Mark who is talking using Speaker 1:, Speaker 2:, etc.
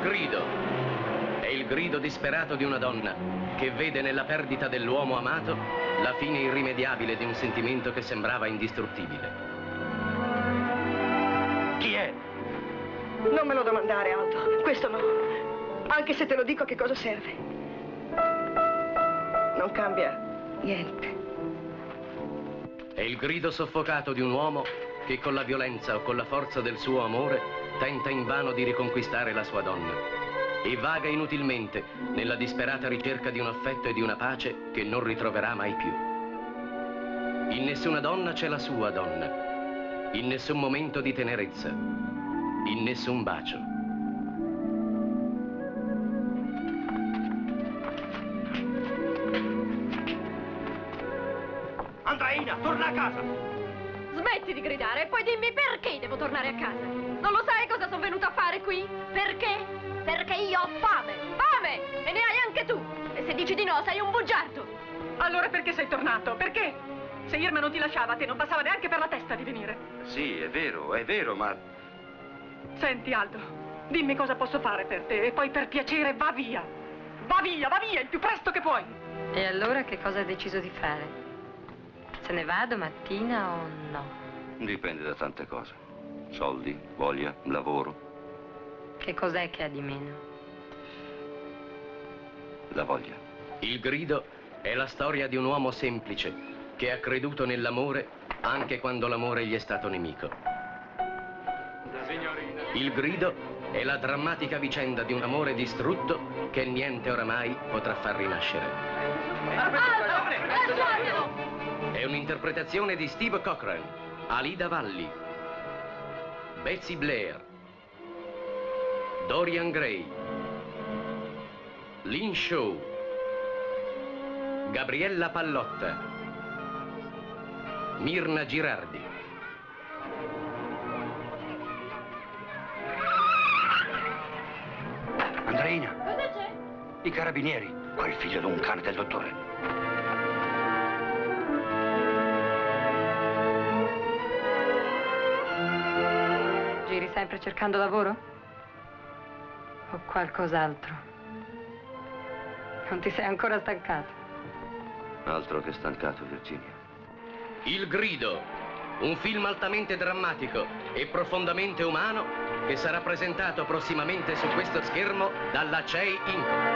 Speaker 1: grido. È il grido disperato di una donna che vede nella perdita dell'uomo amato la fine irrimediabile di un sentimento che sembrava indistruttibile.
Speaker 2: Chi è?
Speaker 3: Non me lo domandare, Aldo. Questo no. Anche se te lo dico, a che cosa serve? Non cambia niente.
Speaker 1: È il grido soffocato di un uomo che con la violenza o con la forza del suo amore tenta invano di riconquistare la sua donna e vaga inutilmente nella disperata ricerca di un affetto e di una pace che non ritroverà mai più. In nessuna donna c'è la sua donna, in nessun momento di tenerezza, in nessun bacio.
Speaker 2: Andreina, torna a casa!
Speaker 4: Smetti di gridare e poi dimmi perché devo tornare a casa. Non lo sai cosa sono venuta a fare qui? Perché? Perché io ho fame! Fame! E ne hai anche tu! E se dici di no, sei un bugiardo!
Speaker 3: Allora perché sei tornato? Perché? Se Irma non ti lasciava, a te non passava neanche per la testa di venire.
Speaker 2: Sì, è vero, ma...
Speaker 3: Senti, Aldo, dimmi cosa posso fare per te e poi per piacere va via! Va via, il più presto che puoi!
Speaker 5: E allora che cosa hai deciso di fare? Se ne va domattina o no?
Speaker 2: Dipende da tante cose. Soldi, voglia, lavoro.
Speaker 5: Che cos'è che ha di meno?
Speaker 2: La voglia.
Speaker 1: Il grido è la storia di un uomo semplice che ha creduto nell'amore anche quando l'amore gli è stato nemico. Il grido è la drammatica vicenda di un amore distrutto che niente oramai potrà far rinascere.
Speaker 4: Lasciatelo!
Speaker 1: È un'interpretazione di Steve Cochran, Alida Valli, Betsy Blair, Dorian Gray, Lynn Shaw, Gabriella Pallotta, Mirna Girardi.
Speaker 2: Andreina!
Speaker 4: Cosa c'è?
Speaker 2: I carabinieri, quel figlio di un cane del dottore.
Speaker 5: Giri sempre cercando lavoro? O qualcos'altro? Non ti sei ancora stancato?
Speaker 2: Altro che stancato, Virginia.
Speaker 1: Il grido, un film altamente drammatico e profondamente umano che sarà presentato prossimamente su questo schermo dalla CEI Inc.